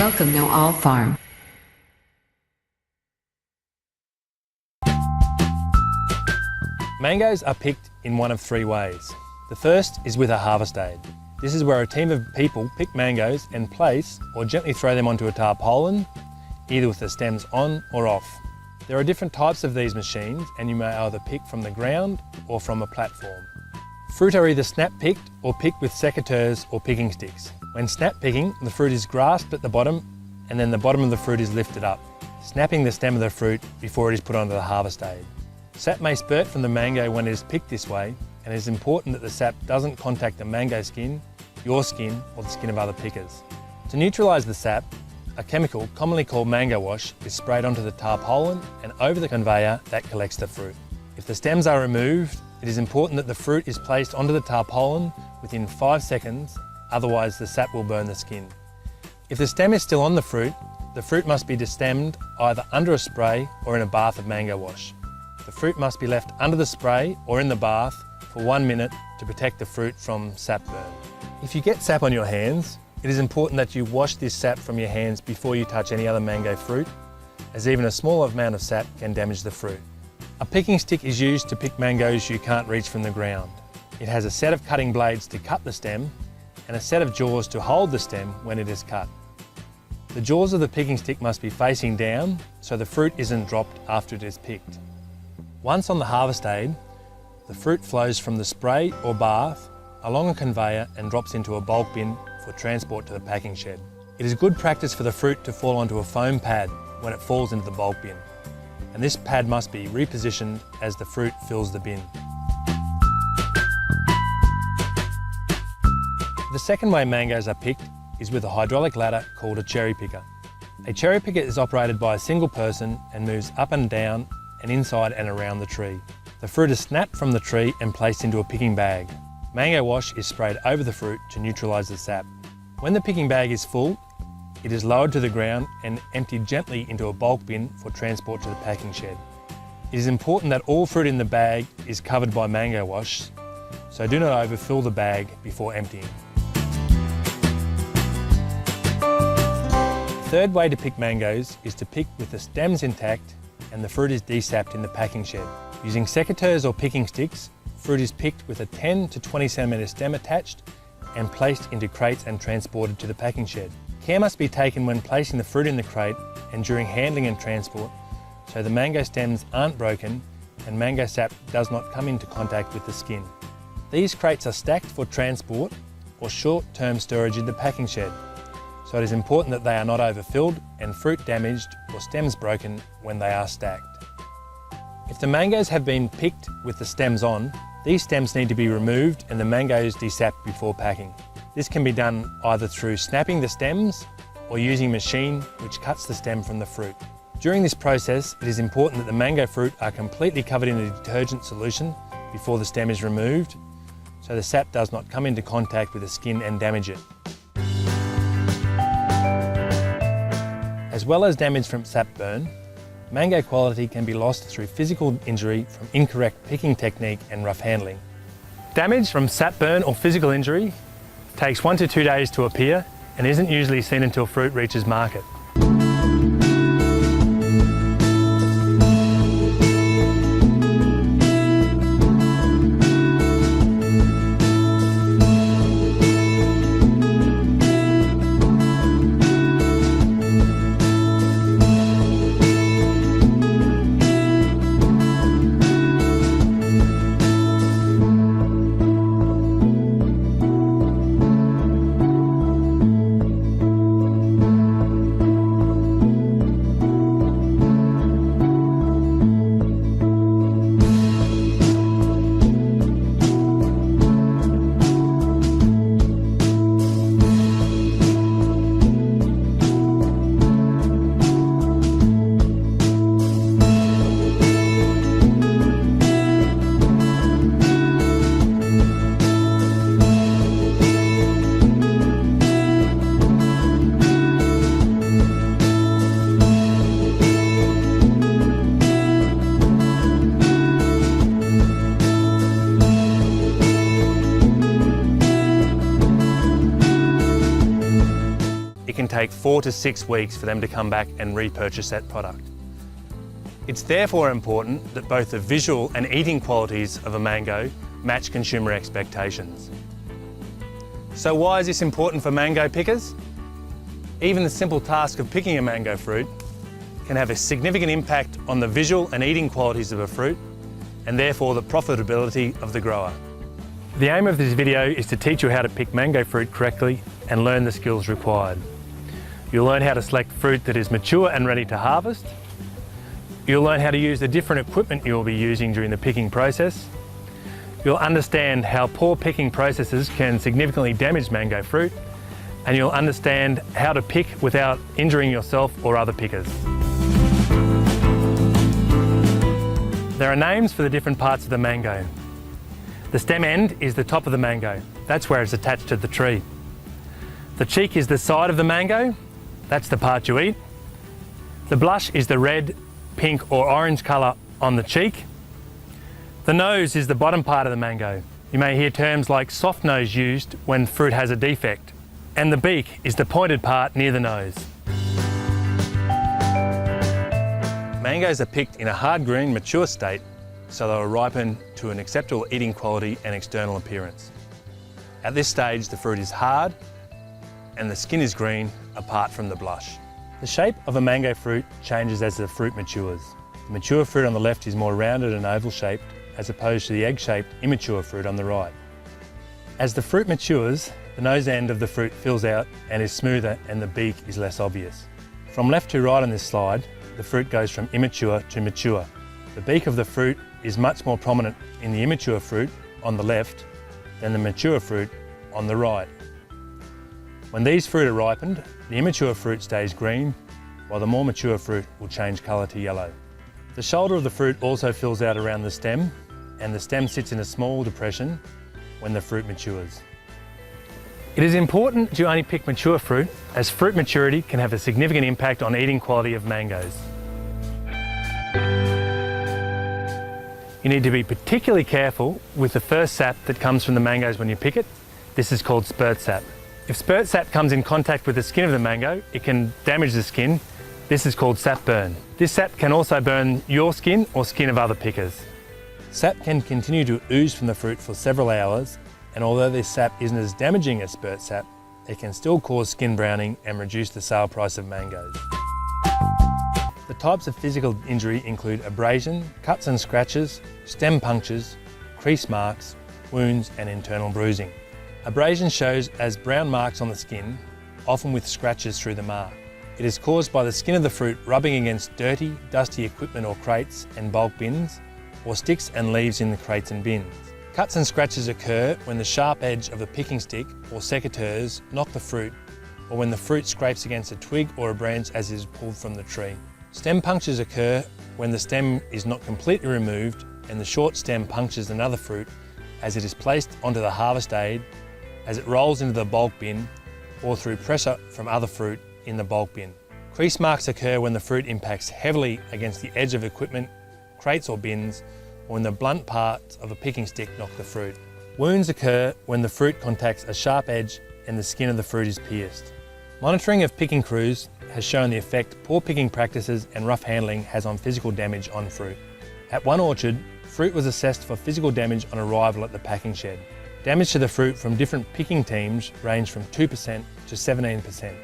Welcome to All Farm. Mangoes are picked in one of three ways. The first is with a harvest aid. This is where a team of people pick mangoes and place or gently throw them onto a tarpaulin, either with the stems on or off. There are different types of these machines, and you may either pick from the ground or from a platform. Fruit are either snap picked or picked with secateurs or picking sticks. When snap picking, the fruit is grasped at the bottom and then the bottom of the fruit is lifted up, snapping the stem of the fruit before it is put onto the harvest aid. Sap may spurt from the mango when it is picked this way, and it is important that the sap doesn't contact the mango skin, your skin, or the skin of other pickers. To neutralise the sap, a chemical commonly called mango wash is sprayed onto the tarpaulin and over the conveyor that collects the fruit. If the stems are removed, it is important that the fruit is placed onto the tarpaulin within 5 seconds, otherwise the sap will burn the skin. If the stem is still on the fruit must be destemmed either under a spray or in a bath of mango wash. The fruit must be left under the spray or in the bath for 1 minute to protect the fruit from sap burn. If you get sap on your hands, it is important that you wash this sap from your hands before you touch any other mango fruit, as even a small amount of sap can damage the fruit. A picking stick is used to pick mangoes you can't reach from the ground. It has a set of cutting blades to cut the stem and a set of jaws to hold the stem when it is cut. The jaws of the picking stick must be facing down so the fruit isn't dropped after it is picked. Once on the harvest aid, the fruit flows from the spray or bath along a conveyor and drops into a bulk bin for transport to the packing shed. It is good practice for the fruit to fall onto a foam pad when it falls into the bulk bin, and this pad must be repositioned as the fruit fills the bin. The second way mangoes are picked is with a hydraulic ladder called a cherry picker. A cherry picker is operated by a single person and moves up and down and inside and around the tree. The fruit is snapped from the tree and placed into a picking bag. Mango wash is sprayed over the fruit to neutralise the sap. When the picking bag is full, it is lowered to the ground and emptied gently into a bulk bin for transport to the packing shed. It is important that all fruit in the bag is covered by mango wash, so do not overfill the bag before emptying. The third way to pick mangoes is to pick with the stems intact and the fruit is desapped in the packing shed. Using secateurs or picking sticks, fruit is picked with a 10 to 20 centimetre stem attached and placed into crates and transported to the packing shed. Care must be taken when placing the fruit in the crate and during handling and transport so the mango stems aren't broken and mango sap does not come into contact with the skin. These crates are stacked for transport or short-term storage in the packing shed, so it is important that they are not overfilled and fruit damaged or stems broken when they are stacked. If the mangoes have been picked with the stems on, these stems need to be removed and the mangoes desapped before packing. This can be done either through snapping the stems or using a machine which cuts the stem from the fruit. During this process, it is important that the mango fruit are completely covered in a detergent solution before the stem is removed, so the sap does not come into contact with the skin and damage it. As well as damage from sap burn, mango quality can be lost through physical injury from incorrect picking technique and rough handling. Damage from sap burn or physical injury takes 1 to 2 days to appear and isn't usually seen until fruit reaches market. take 4 to 6 weeks for them to come back and repurchase that product. It's therefore important that both the visual and eating qualities of a mango match consumer expectations. So why is this important for mango pickers? Even the simple task of picking a mango fruit can have a significant impact on the visual and eating qualities of a fruit, and therefore the profitability of the grower. The aim of this video is to teach you how to pick mango fruit correctly and learn the skills required. You'll learn how to select fruit that is mature and ready to harvest. You'll learn how to use the different equipment you'll be using during the picking process. You'll understand how poor picking processes can significantly damage mango fruit, and you'll understand how to pick without injuring yourself or other pickers. There are names for the different parts of the mango. The stem end is the top of the mango. That's where it's attached to the tree. The cheek is the side of the mango. That's the part you eat. The blush is the red, pink or orange colour on the cheek. The nose is the bottom part of the mango. You may hear terms like soft nose used when fruit has a defect. And the beak is the pointed part near the nose. Mangoes are picked in a hard green, mature state, so they will ripen to an acceptable eating quality and external appearance. At this stage, the fruit is hard and the skin is green apart from the blush. The shape of a mango fruit changes as the fruit matures. The mature fruit on the left is more rounded and oval shaped as opposed to the egg-shaped immature fruit on the right. As the fruit matures, the nose end of the fruit fills out and is smoother and the beak is less obvious. From left to right on this slide, the fruit goes from immature to mature. The beak of the fruit is much more prominent in the immature fruit on the left than the mature fruit on the right. When these fruit are ripened, the immature fruit stays green, while the more mature fruit will change colour to yellow. The shoulder of the fruit also fills out around the stem, and the stem sits in a small depression when the fruit matures. It is important to only pick mature fruit, as fruit maturity can have a significant impact on eating quality of mangoes. You need to be particularly careful with the first sap that comes from the mangoes when you pick it. This is called spurt sap. If spurt sap comes in contact with the skin of the mango, it can damage the skin. This is called sap burn. This sap can also burn your skin or skin of other pickers. Sap can continue to ooze from the fruit for several hours, and although this sap isn't as damaging as spurt sap, it can still cause skin browning and reduce the sale price of mangoes. The types of physical injury include abrasion, cuts and scratches, stem punctures, crease marks, wounds and internal bruising. Abrasion shows as brown marks on the skin, often with scratches through the mark. It is caused by the skin of the fruit rubbing against dirty, dusty equipment or crates and bulk bins, or sticks and leaves in the crates and bins. Cuts and scratches occur when the sharp edge of a picking stick or secateurs knock the fruit, or when the fruit scrapes against a twig or a branch as it is pulled from the tree. Stem punctures occur when the stem is not completely removed and the short stem punctures another fruit as it is placed onto the harvest aid, as it rolls into the bulk bin, or through pressure from other fruit in the bulk bin. Crease marks occur when the fruit impacts heavily against the edge of equipment, crates or bins, or when the blunt parts of a picking stick knock the fruit. Wounds occur when the fruit contacts a sharp edge and the skin of the fruit is pierced. Monitoring of picking crews has shown the effect poor picking practices and rough handling has on physical damage on fruit. At one orchard, fruit was assessed for physical damage on arrival at the packing shed. Damage to the fruit from different picking teams ranged from 2% to 17%.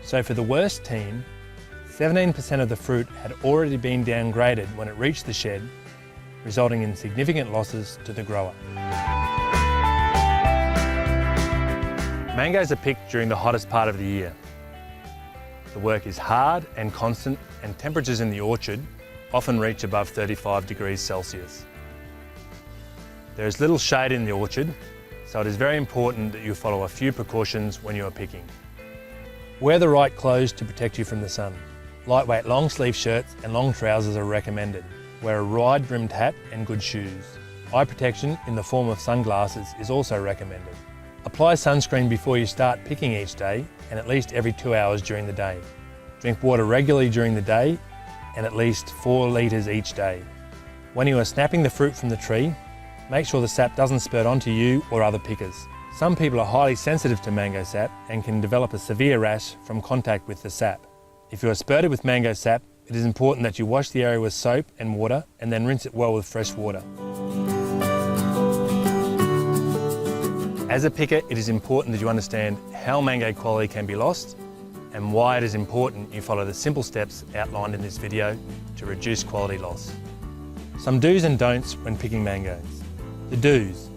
So for the worst team, 17% of the fruit had already been downgraded when it reached the shed, resulting in significant losses to the grower. Mangoes are picked during the hottest part of the year. The work is hard and constant, and temperatures in the orchard often reach above 35 degrees Celsius. There is little shade in the orchard, so it is very important that you follow a few precautions when you are picking. Wear the right clothes to protect you from the sun. Lightweight long sleeve shirts and long trousers are recommended. Wear a wide brimmed hat and good shoes. Eye protection in the form of sunglasses is also recommended. Apply sunscreen before you start picking each day and at least every 2 hours during the day. Drink water regularly during the day and at least 4 litres each day. When you are snapping the fruit from the tree, make sure the sap doesn't spurt onto you or other pickers. Some people are highly sensitive to mango sap and can develop a severe rash from contact with the sap. If you are spurted with mango sap, it is important that you wash the area with soap and water and then rinse it well with fresh water. As a picker, it is important that you understand how mango quality can be lost and why it is important you follow the simple steps outlined in this video to reduce quality loss. Some do's and don'ts when picking mangoes. The do's.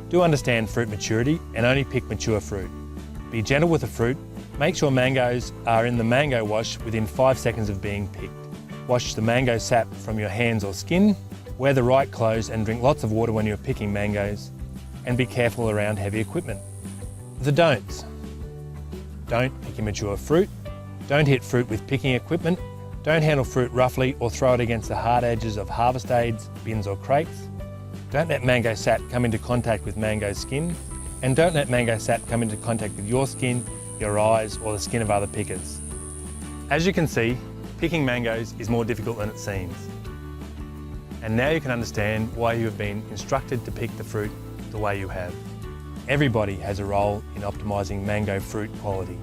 Do understand fruit maturity and only pick mature fruit. Be gentle with the fruit. Make sure mangoes are in the mango wash within 5 seconds of being picked. Wash the mango sap from your hands or skin. Wear the right clothes and drink lots of water when you're picking mangoes. And be careful around heavy equipment. The don'ts. Don't pick immature fruit. Don't hit fruit with picking equipment. Don't handle fruit roughly or throw it against the hard edges of harvest aids, bins or crates. Don't let mango sap come into contact with mango skin. And don't let mango sap come into contact with your skin, your eyes or the skin of other pickers. As you can see, picking mangoes is more difficult than it seems. And now you can understand why you have been instructed to pick the fruit the way you have. Everybody has a role in optimising mango fruit quality.